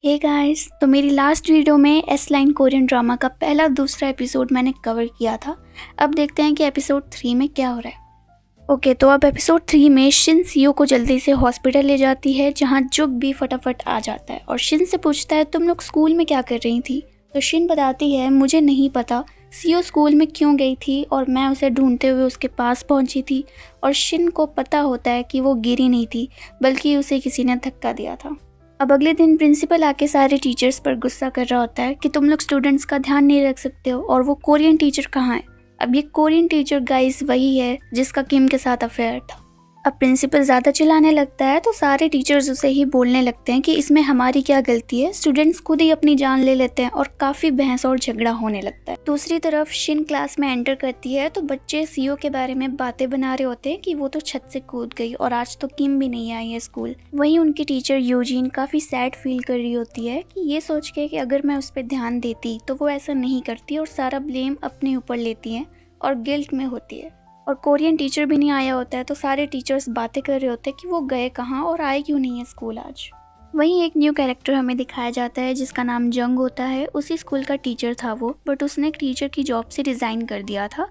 Hey guys, तो मेरी last video में एस लाइन कोरियन ड्रामा का पहला दूसरा एपिसोड मैंने कवर किया था। अब देखते हैं कि एपिसोड 3 में क्या हो रहा है। ओके, तो अब एपिसोड 3 में शिन सीओ को जल्दी से हॉस्पिटल ले जाती है, जहां जुग भी फटाफट आ जाता है और शिन से पूछता है तुम लोग स्कूल में क्या कर रही थी। तो शिन बताती है मुझे नहीं पता सीओ स्कूल में क्यों गई थी और मैं उसे ढूंढते हुए उसके पास पहुंची थी। और शिन को पता होता है कि वो गिरी नहीं थी, बल्कि उसे किसी ने धक्का दिया था। अब अगले दिन प्रिंसिपल आके सारे टीचर्स पर गुस्सा कर रहा होता है कि तुम लोग स्टूडेंट्स का ध्यान नहीं रख सकते हो, और वो कोरियन टीचर कहाँ है। अब ये कोरियन टीचर गाइस वही है जिसका किम के साथ अफेयर था। अब प्रिंसिपल ज़्यादा चिल्लाने लगता है तो सारे टीचर्स उसे ही बोलने लगते हैं कि इसमें हमारी क्या गलती है। स्टूडेंट्स खुद ही अपनी जान ले लेते हैं और काफ़ी बहस और झगड़ा होने लगता है। दूसरी तरफ शिन क्लास में एंटर करती है तो बच्चे सीओ के बारे में बातें बना रहे होते हैं कि वो तो छत से कूद गई और आज तो किम भी नहीं आई है स्कूल। वहीं उनकी टीचर यूजीन काफ़ी सैड फील कर रही होती है कि ये सोच के कि अगर मैं उस पर ध्यान देती तो वो ऐसा नहीं करती और सारा ब्लेम अपने ऊपर लेती है और गिल्ट में होती है। और कोरियन टीचर भी नहीं आया होता है तो सारे टीचर्स बातें कर रहे होते हैं कि वो गए कहाँ और आए क्यों नहीं है स्कूल आज। वहीं एक न्यू कैरेक्टर हमें दिखाया जाता है जिसका नाम जंग होता है। उसी स्कूल का टीचर था वो, बट उसने टीचर की जॉब से रिज़ाइन कर दिया था।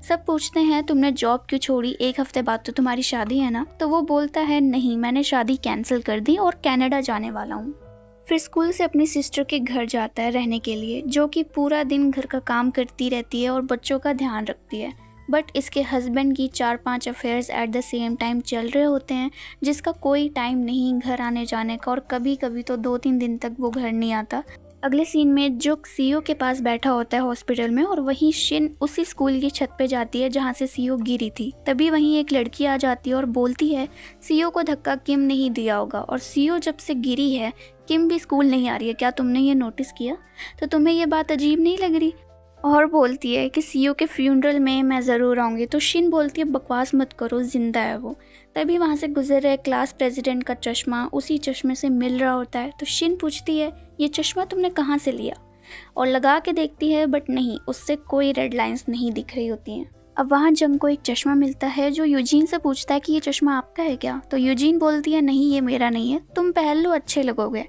सब पूछते हैं तुमने जॉब क्यों छोड़ी, एक हफ्ते बाद तो तुम्हारी शादी है ना। तो वो बोलता है नहीं, मैंने शादी कैंसिल कर दी और कनाडा जाने वाला हूँ। फिर स्कूल से अपनी सिस्टर के घर जाता है रहने के लिए, जो कि पूरा दिन घर का काम करती रहती है और बच्चों का ध्यान रखती है। बट इसके हस्बैंड की 4-5 affairs at the same time चल रहे होते हैं, जिसका कोई टाइम नहीं घर आने जाने का, और कभी कभी तो 2-3 दिन तक वो घर नहीं आता। अगले सीन में जुग सीओ के पास बैठा होता है हॉस्पिटल में, और वहीं शिन उसी स्कूल की छत पे जाती है जहाँ से सीओ गिरी थी। तभी वहीं एक लड़की आ जाती है और बोलती है सीओ को धक्का किम ने ही दिया होगा, और सीओ जब से गिरी है किम भी स्कूल नहीं आ रही है, क्या तुमने ये नोटिस किया? तो तुम्हें ये बात अजीब नहीं लग रही? और बोलती है कि सीओ के फ्यूनरल में मैं ज़रूर आऊँगी। तो शिन बोलती है बकवास मत करो, जिंदा है वो। तभी वहाँ से गुजर रहे क्लास प्रेसिडेंट का चश्मा उसी चश्मे से मिल रहा होता है। तो शिन पूछती है ये चश्मा तुमने कहाँ से लिया, और लगा के देखती है बट नहीं, उससे कोई रेड लाइंस नहीं दिख रही होती हैं। अब वहाँ जंग को एक चश्मा मिलता है जो यूजीन से पूछता है कि ये चश्मा आपका है क्या। तो यूजीन बोलती है नहीं, ये मेरा नहीं है, तुम पहन लो, अच्छे लगोगे।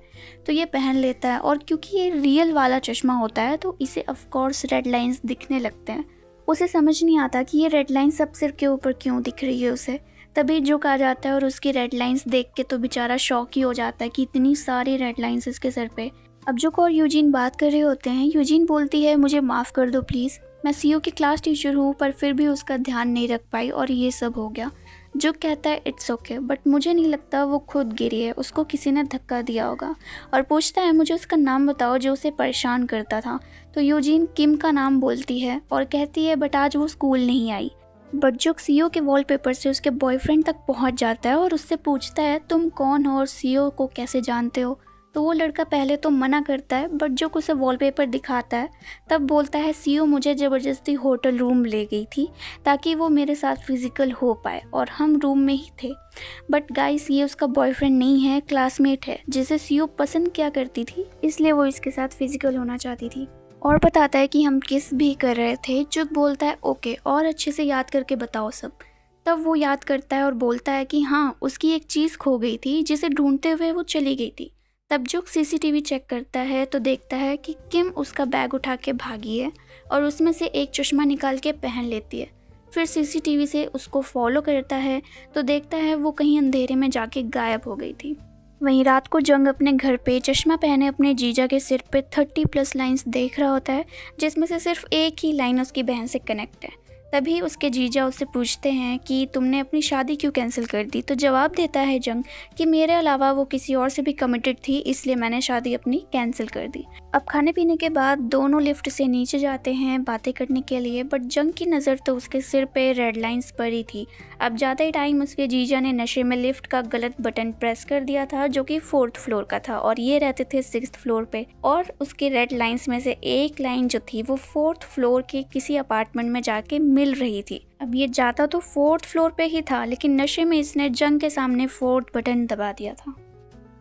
तो ये पहन लेता है, और क्योंकि ये रियल वाला चश्मा होता है तो इसे ऑफ कोर्स रेड लाइंस दिखने लगते हैं। उसे समझ नहीं आता कि ये रेड लाइन सब सिर के ऊपर क्यों दिख रही है उसे। तभी जुग आ जाता है और उसकी रेड लाइंस देख के तो बेचारा शॉक ही हो जाता है कि इतनी सारी रेड लाइंस इसके सर पे। अब जुग और यूजीन बात कर रहे होते हैं। यूजीन बोलती है मुझे माफ़ कर दो प्लीज़, मैं सीओ की क्लास टीचर हूँ, पर फिर भी उसका ध्यान नहीं रख पाई और ये सब हो गया। जुग कहता है इट्स ओके, बट मुझे नहीं लगता वो खुद गिरी है, उसको किसी ने धक्का दिया होगा। और पूछता है मुझे उसका नाम बताओ जो उसे परेशान करता था। तो यूजीन किम का नाम बोलती है और कहती है बट आज वो स्कूल नहीं आई। बट जुग सीओ के वॉलपेपर से उसके बॉयफ्रेंड तक पहुंच जाता है और उससे पूछता है तुम कौन हो और सीओ को कैसे जानते हो। तो वो लड़का पहले तो मना करता है, बट जो उसे वॉलपेपर दिखाता है तब बोलता है सीओ मुझे ज़बरदस्ती होटल रूम ले गई थी ताकि वो मेरे साथ फिज़िकल हो पाए, और हम रूम में ही थे। बट गाइस ये उसका बॉयफ्रेंड नहीं है, क्लासमेट है जिसे सीओ पसंद किया करती थी, इसलिए वो इसके साथ फिज़िकल होना चाहती थी। और बताता है कि हम किस भी कर रहे थे। जुग बोलता है ओके, और अच्छे से याद करके बताओ सब। तब वो याद करता है और बोलता है कि हाँ, उसकी एक चीज़ खो गई थी जिसे ढूंढते हुए वो चली गई थी। तब जुग सीसीटीवी चेक करता है तो देखता है कि किम उसका बैग उठा के भागी है और उसमें से एक चश्मा निकाल के पहन लेती है। फिर सीसीटीवी से उसको फॉलो करता है तो देखता है वो कहीं अंधेरे में जाके गायब हो गई थी। वहीं रात को जंग अपने घर पे चश्मा पहने अपने जीजा के सिर पे 30+ लाइंस देख रहा होता है, जिसमें से सिर्फ एक ही लाइन उसकी बहन से कनेक्ट है। तभी उसके जीजा उससे पूछते हैं कि तुमने अपनी शादी क्यों कैंसिल कर दी। तो जवाब देता है जंग कि मेरे अलावा वो किसी और से भी कमिटेड थी, इसलिए मैंने शादी अपनी कैंसिल कर दी। अब खाने पीने के बाद दोनों लिफ्ट से नीचे जाते हैं बातें करने के लिए, बट जंग की नज़र तो उसके सिर पे रेड लाइंस पर ही थी। अब जाते टाइम उसके जीजा ने नशे में लिफ्ट का गलत बटन प्रेस कर दिया था जो कि 4th फ्लोर का था, और ये रहते थे 6th फ्लोर पे। और उसके रेड लाइंस में से एक लाइन जो थी वो 4th फ्लोर के किसी अपार्टमेंट में जाके मिल रही थी। अब ये जाता तो 4th फ्लोर पे ही था, लेकिन नशे में इसने जंग के सामने 4th बटन दबा दिया था।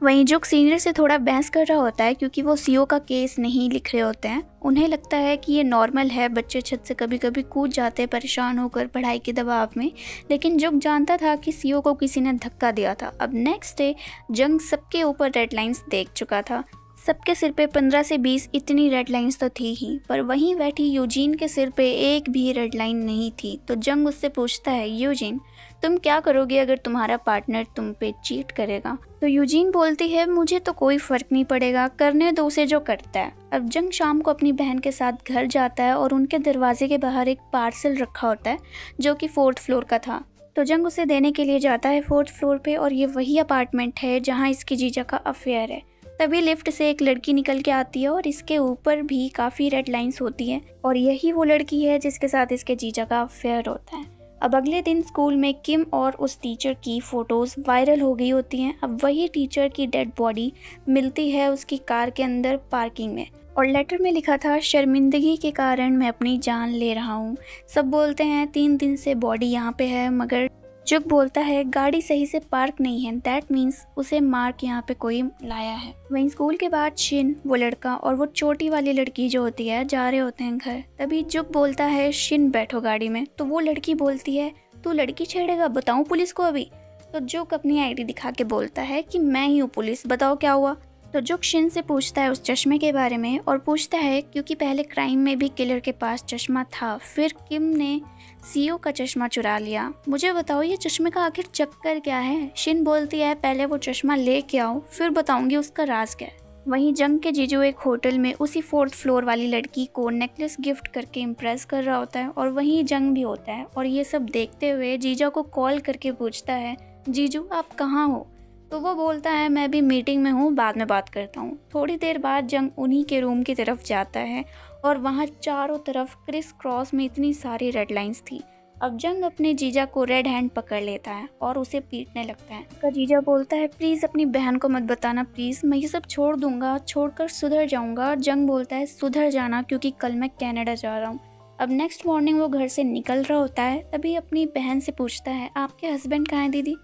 वहीं जुग सीनियर से थोड़ा बहस कर रहा होता है क्योंकि वो सीओ का केस नहीं लिख रहे होते हैं। उन्हें लगता है कि ये नॉर्मल है, बच्चे छत से कभी कभी कूद जाते हैं परेशान होकर पढ़ाई के दबाव में। लेकिन जुग जानता था कि सीओ को किसी ने धक्का दिया था। अब नेक्स्ट डे जंग सबके ऊपर रेड लाइंस देख चुका था। सबके सिर पे 15 से 20 इतनी रेड लाइंस तो थी ही, पर वहीं बैठी यूजीन के सिर पे एक भी रेड लाइन नहीं थी। तो जंग उससे पूछता है, यूजीन तुम क्या करोगे अगर तुम्हारा पार्टनर तुम पे चीट करेगा? तो यूजीन बोलती है, मुझे तो कोई फर्क नहीं पड़ेगा, करने दो उसे जो करता है। अब जंग शाम को अपनी बहन के साथ घर जाता है और उनके दरवाजे के बाहर एक पार्सल रखा होता है जो कि 4th फ्लोर का था। तो जंग उसे देने के लिए जाता है 4th फ्लोर पे, और ये वही अपार्टमेंट है जहाँ इसकी जीजा का अफेयर है। तभी लिफ्ट से एक लड़की निकल के आती है और इसके ऊपर भी काफ़ी रेड लाइंस होती हैं, और यही वो लड़की है जिसके साथ इसके जीजा का अफेयर होता है। अब अगले दिन स्कूल में किम और उस टीचर की फ़ोटोज़ वायरल हो गई होती हैं। अब वही टीचर की डेड बॉडी मिलती है उसकी कार के अंदर पार्किंग में, और लेटर में लिखा था, शर्मिंदगी के कारण मैं अपनी जान ले रहा हूँ। सब बोलते हैं 3 दिन से बॉडी यहाँ पे है, मगर जुग बोलता है गाड़ी सही से पार्क नहीं है, दैट मीन्स उसे मार के यहाँ पे कोई लाया है। वहीं स्कूल के बाद शिन, वो लड़का और वो छोटी वाली लड़की जो होती है जा रहे होते हैं घर। तभी जुग बोलता है, शिन बैठो गाड़ी में। तो वो लड़की बोलती है, तू लड़की छेड़ेगा, बताऊँ पुलिस को अभी? तो जुग अपनी आईडी दिखा के बोलता है कि मैं ही हूँ पुलिस, बताओ क्या हुआ। तो जुग शिन से पूछता है उस चश्मे के बारे में, और पूछता है क्योंकि पहले क्राइम में भी किलर के पास चश्मा था, फिर किम ने सीओ का चश्मा चुरा लिया। मुझे बताओ ये चश्मे का आखिर चक्कर क्या है? शिन बोलती है, पहले वो चश्मा लेके आओ, फिर बताऊंगी उसका राज क्या है। वहीं जंग के जीजू एक होटल में उसी 4th फ्लोर वाली लड़की को नेकलेस गिफ्ट करके इम्प्रेस कर रहा होता है, और वहीं जंग भी होता है। और ये सब देखते हुए जीजा को कॉल करके पूछता है, जीजू आप कहाँ हो? तो वो बोलता है, मैं भी मीटिंग में हूँ, बाद में बात करता हूँ। थोड़ी देर बाद जंग उन्हीं के रूम की तरफ जाता है, और वहाँ चारों तरफ क्रिस क्रॉस में इतनी सारी रेड लाइंस थी। अब जंग अपने जीजा को रेड हैंड पकड़ लेता है और उसे पीटने लगता है। उसका जीजा बोलता है, प्लीज़ अपनी बहन को मत बताना प्लीज़, मैं ये सब छोड़ दूंगा, छोड़कर सुधर जाऊंगा। जंग बोलता है, सुधर जाना, क्योंकि कल मैं कनाडा जा रहा हूँ। अब नेक्स्ट मॉर्निंग वो घर से निकल रहा होता है, तभी अपनी बहन से पूछता है, आपके हस्बैंड कहाँ हैं दीदी?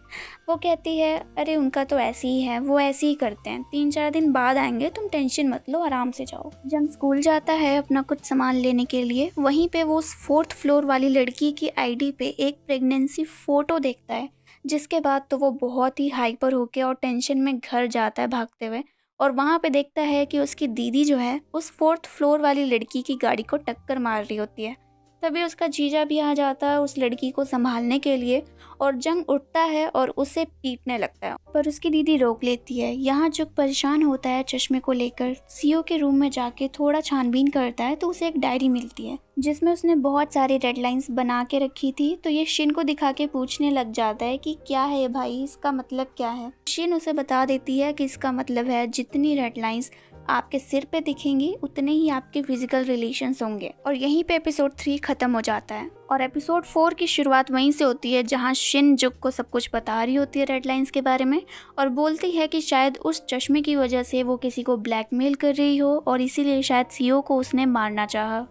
वो कहती है, अरे उनका तो ऐसे ही है, वो ऐसे ही करते हैं, 3-4 दिन बाद आएंगे, तुम टेंशन मत लो, आराम से जाओ। जंग स्कूल जाता है अपना कुछ सामान लेने के लिए। वहीं पे वो उस 4th फ्लोर वाली लड़की की आईडी पे एक प्रेगनेंसी फ़ोटो देखता है, जिसके बाद तो वो बहुत ही हाइपर होके और टेंशन में घर जाता है भागते हुए, और वहाँ पे देखता है कि उसकी दीदी जो है उस 4th फ्लोर वाली लड़की की गाड़ी को टक्कर मार रही होती है। तभी उसका जीजा भी आ जाता है उस लड़की को संभालने के लिए, और जंग उठता है और उसे पीटने लगता है, पर उसकी दीदी रोक लेती है। यहाँ जुग परेशान होता है चश्मे को लेकर, सीओ के रूम में जाके थोड़ा छानबीन करता है तो उसे एक डायरी मिलती है जिसमें उसने बहुत सारी रेड लाइंस बना के रखी थी। तो ये शिन को दिखा के पूछने लग जाता है कि क्या है भाई, इसका मतलब क्या है? शिन उसे बता देती है कि इसका मतलब है जितनी रेड लाइंस आपके सिर पे दिखेंगी उतने ही आपके फिजिकल रिलेशंस होंगे। और यहीं पे एपिसोड 3 खत्म हो जाता है, और एपिसोड 4 की शुरुआत वहीं से होती है जहां शिन जुग को सब कुछ बता रही होती है रेड लाइंस के बारे में, और बोलती है कि शायद उस चश्मे की वजह से वो किसी को ब्लैकमेल कर रही हो, और इसीलिए शायद सीओ को उसने मारना चाहा।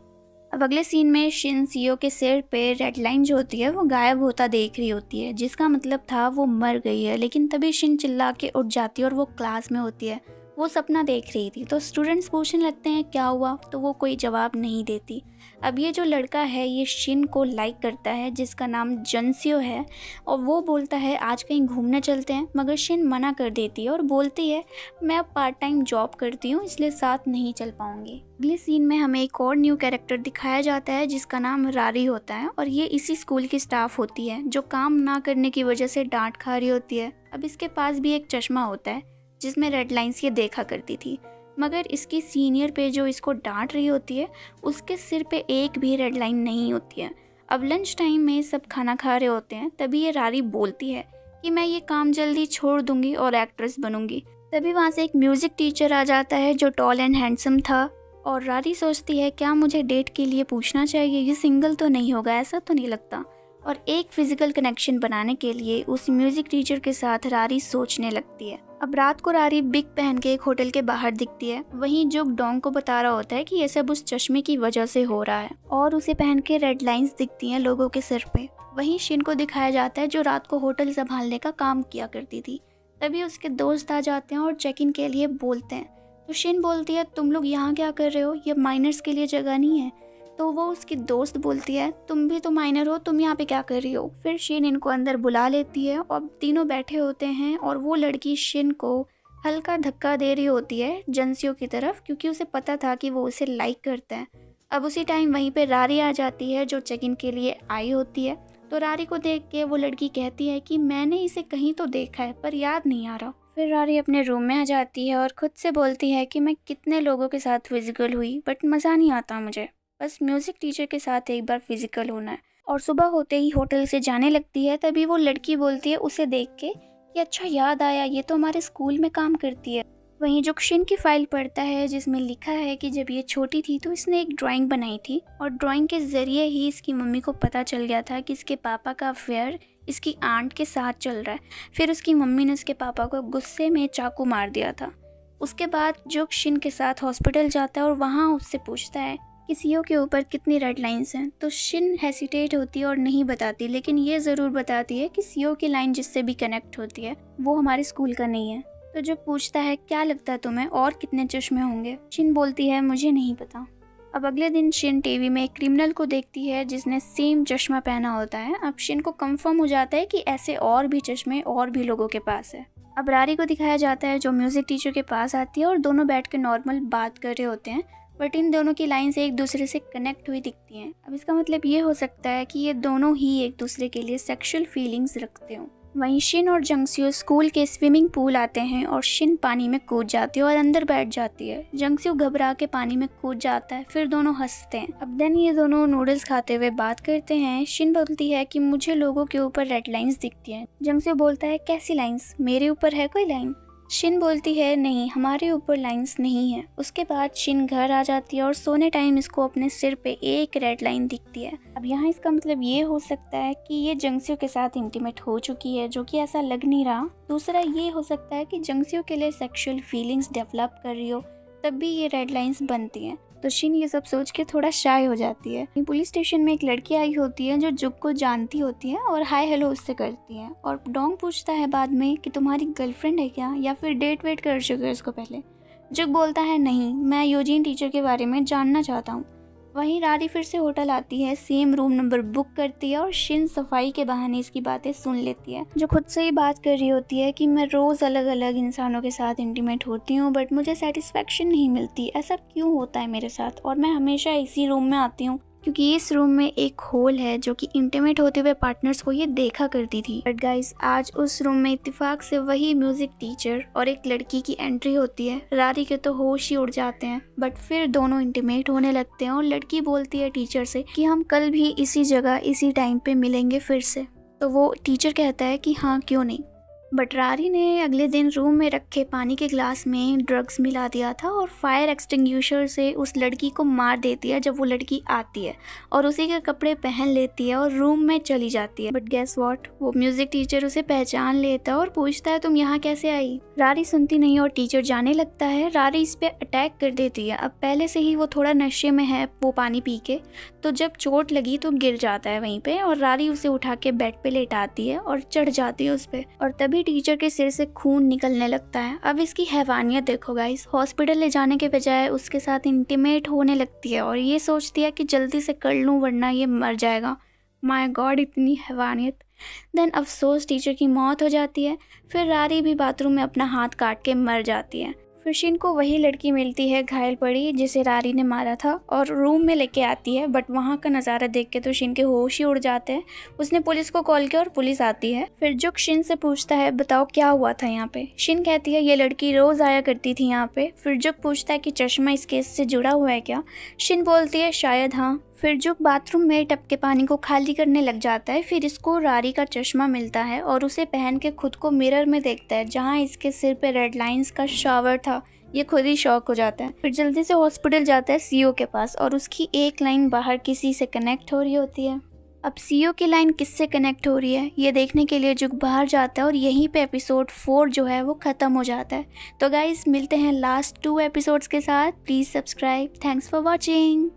अब अगले सीन में शिन सीओ के सिर पे रेड लाइन जो होती है वो गायब होता देख रही होती है, जिसका मतलब था वो मर गई है। लेकिन तभी शिन चिल्ला के उठ जाती है और वो क्लास में होती है, वो सपना देख रही थी। तो स्टूडेंट्स पूछने लगते हैं क्या हुआ, तो वो कोई जवाब नहीं देती। अब ये जो लड़का है ये शिन को लाइक करता है, जिसका नाम जंसियो है, और वो बोलता है आज कहीं घूमने चलते हैं, मगर शिन मना कर देती है और बोलती है मैं अब पार्ट टाइम जॉब करती हूँ इसलिए साथ नहीं चल पाऊंगी। अगले सीन में हमें एक और न्यू कैरेक्टर दिखाया जाता है जिसका नाम रारी होता है, और ये इसी स्कूल की स्टाफ होती है जो काम ना करने की वजह से डांट खा रही होती है। अब इसके पास भी एक चश्मा होता है जिसमें रेड लाइंस ये देखा करती थी, मगर इसकी सीनियर पे जो इसको डांट रही होती है उसके सिर पे एक भी रेड लाइन नहीं होती है। अब लंच टाइम में सब खाना खा रहे होते हैं, तभी ये रारी बोलती है कि मैं ये काम जल्दी छोड़ दूंगी और एक्ट्रेस बनूंगी। तभी वहाँ से एक म्यूजिक टीचर आ जाता है जो टॉल एंड हैंडसम था, और रारी सोचती है क्या मुझे डेट के लिए पूछना चाहिए, ये सिंगल तो नहीं होगा, ऐसा तो नहीं लगता। और एक फिजिकल कनेक्शन बनाने के लिए उस म्यूजिक टीचर के साथ रारी सोचने लगती है। अब रात को रारी बिग पहन के एक होटल के बाहर दिखती है। वहीं जो डोंग को बता रहा होता है कि ये सब उस चश्मे की वजह से हो रहा है, और उसे पहन के रेड लाइंस दिखती हैं लोगों के सिर पे। वहीं शिन को दिखाया जाता है जो रात को होटल संभालने का काम किया करती थी। तभी उसके दोस्त आ जाते हैं और चेक इन के लिए बोलते हैं। तो शिन बोलती है तुम लोग यहाँ क्या कर रहे हो, ये माइनर्स के लिए जगह नहीं है। तो वो उसकी दोस्त बोलती है तुम भी तो माइनर हो, तुम यहाँ पे क्या कर रही हो। फिर शिन इनको अंदर बुला लेती है और तीनों बैठे होते हैं, और वो लड़की शिन को हल्का धक्का दे रही होती है जंसियो की तरफ, क्योंकि उसे पता था कि वो उसे लाइक करता है। अब उसी टाइम वहीं पे रारी आ जाती है जो चेक इन के लिए आई होती है। तो रारी को देख के वो लड़की कहती है कि मैंने इसे कहीं तो देखा है पर याद नहीं आ रहा। फिर रारी अपने रूम में आ जाती है और खुद से बोलती है कि मैं कितने लोगों के साथ फिजिकल हुई बट मज़ा नहीं आता मुझे, बस म्यूज़िक टीचर के साथ एक बार फिजिकल होना है। और सुबह होते ही होटल से जाने लगती है, तभी वो लड़की बोलती है उसे देख के कि अच्छा याद आया, ये तो हमारे स्कूल में काम करती है। वहीं जो शिन की फाइल पढ़ता है जिसमें लिखा है कि जब ये छोटी थी तो इसने एक ड्राइंग बनाई थी और ड्राइंग के ज़रिए ही इसकी मम्मी को पता चल गया था कि इसके पापा का अफेयर इसकी आंट के साथ चल रहा है। फिर उसकी मम्मी ने उसके पापा को गुस्से में चाकू मार दिया था। उसके बाद जो शिन के साथ हॉस्पिटल जाता है और वहाँ उससे पूछता है कि सीओ के ऊपर कितनी रेड लाइंस हैं, तो शिन हेसिटेट होती है और नहीं बताती, लेकिन ये ज़रूर बताती है कि सीओ की लाइन जिससे भी कनेक्ट होती है वो हमारे स्कूल का नहीं है। तो जो पूछता है क्या लगता है तुम्हें और कितने चश्मे होंगे, शिन बोलती है मुझे नहीं पता। अब अगले दिन शिन टीवी में एक क्रिमिनल को देखती है जिसने सेम चश्मा पहना होता है। अब शिन को कंफर्म हो जाता है कि ऐसे और भी चश्मे और भी लोगों के पास है। अब रारी को दिखाया जाता है जो म्यूजिक टीचर के पास आती है और दोनों बैठ के नॉर्मल बात कर रहे होते हैं, बट इन दोनों की लाइन से एक दूसरे से कनेक्ट हुई दिखती हैं। अब इसका मतलब ये हो सकता है कि ये दोनों ही एक दूसरे के लिए सेक्सुअल फीलिंग्स रखते हों। वहीं शिन और जंगस्यू स्कूल के स्विमिंग पूल आते हैं और शिन पानी में कूद जाती है और अंदर बैठ जाती है। जंगस्यू घबरा के पानी में कूद जाता है, फिर दोनों हंसते हैं। अब देन ये दोनों नूडल्स खाते हुए बात करते हैं। शिन बोलती है कि मुझे लोगों के ऊपर रेड लाइंस दिखती हैं। जंगस्यू बोलता है कैसी लाइंस, मेरे ऊपर है कोई लाइन? शिन बोलती है नहीं, हमारे ऊपर लाइंस नहीं है। उसके बाद शिन घर आ जाती है और सोने टाइम इसको अपने सिर पे एक रेड लाइन दिखती है। अब यहाँ इसका मतलब ये हो सकता है कि ये जंगस्यू के साथ इंटीमेट हो चुकी है, जो कि ऐसा लग नहीं रहा। दूसरा ये हो सकता है कि जंगस्यू के लिए सेक्सुअल फीलिंग्स डेवलप कर रही हो, तब भी ये रेड लाइंस बनती हैं। तो शिन ये सब सोच के थोड़ा शाय हो जाती है। पुलिस स्टेशन में एक लड़की आई होती है जो जुग को जानती होती है और हाय हेलो उससे करती है। और डोंग पूछता है बाद में कि तुम्हारी गर्लफ्रेंड है क्या, या फिर डेट वेट कर चुके हो इसको पहले? जुग बोलता है नहीं, मैं यूजीन टीचर के बारे में जानना चाहता हूँ। वहीं रारी फिर से होटल आती है, सेम रूम नंबर बुक करती है और शिन सफाई के बहाने इसकी बातें सुन लेती है, जो खुद से ही बात कर रही होती है कि मैं रोज़ अलग अलग इंसानों के साथ इंटीमेट होती हूँ बट मुझे सेटिस्फेक्शन नहीं मिलती, ऐसा क्यों होता है मेरे साथ, और मैं हमेशा इसी रूम में आती हूँ क्योंकि इस रूम में एक होल है जो कि इंटीमेट होते हुए पार्टनर्स को ये देखा करती थी। बट गाइस आज उस रूम में इत्तेफाक से वही म्यूजिक टीचर और एक लड़की की एंट्री होती है। रारी के तो होश ही उड़ जाते हैं, बट फिर दोनों इंटीमेट होने लगते हैं और लड़की बोलती है टीचर से कि हम कल भी इसी जगह इसी टाइम पे मिलेंगे फिर से। तो वो टीचर कहता है कि हाँ क्यों नहीं। बट रारी ने अगले दिन रूम में रखे पानी के ग्लास में ड्रग्स मिला दिया था और फायर एक्सटिंग्विशर से उस लड़की को मार देती है जब वो लड़की आती है, और उसी के कपड़े पहन लेती है और रूम में चली जाती है। बट गेस व्हाट, वो म्यूजिक टीचर उसे पहचान लेता है और पूछता है तुम यहाँ कैसे आई? रारी सुनती नहीं और टीचर जाने लगता है। रारी इस पे अटैक कर देती है। अब पहले से ही वो थोड़ा नशे में है वो पानी पी के, तो जब चोट लगी तो गिर जाता है वहीं पे और रारी उसे उठा के बेड पे लेटाती है और चढ़ जाती है उस पे, और तभी टीचर के सिर से खून निकलने लगता है। अब इसकी हैवानियत देखो गाइस, हॉस्पिटल ले जाने के बजाय उसके साथ इंटीमेट होने लगती है और ये सोचती है कि जल्दी से कर लूँ वरना ये मर जाएगा। माय गॉड, इतनी हैवानियत। देन अफसोस टीचर की मौत हो जाती है। फिर रारी भी बाथरूम में अपना हाथ काट के मर जाती है। फिर शिन को वही लड़की मिलती है घायल पड़ी जिसे रारी ने मारा था और रूम में लेके आती है, बट वहाँ का नज़ारा देख के तो शिन के होश ही उड़ जाते हैं। उसने पुलिस को कॉल किया और पुलिस आती है। फिर जुग शिन से पूछता है बताओ क्या हुआ था यहाँ पे। शिन कहती है ये लड़की रोज़ आया करती थी यहाँ पे। फिर जुग पूछता है कि चश्मा इस केस से जुड़ा हुआ है क्या? शिन बोलती है शायद हाँ। फिर जुग बाथरूम में टप के पानी को खाली करने लग जाता है। फिर इसको रारी का चश्मा मिलता है और उसे पहन के खुद को मिरर में देखता है जहाँ इसके सिर पे रेड लाइंस का शावर था। ये खुद ही शॉक हो जाता है। फिर जल्दी से हॉस्पिटल जाता है सीओ के पास और उसकी एक लाइन बाहर किसी से कनेक्ट हो रही होती है। अब सीओ की लाइन किससे कनेक्ट हो रही है ये देखने के लिए जुग बाहर जाता है और यहीं पे एपिसोड 4 जो है वो ख़त्म हो जाता है। तो गाइस मिलते हैं लास्ट 2 एपिसोड्स के साथ। Please subscribe. Thanks for watching.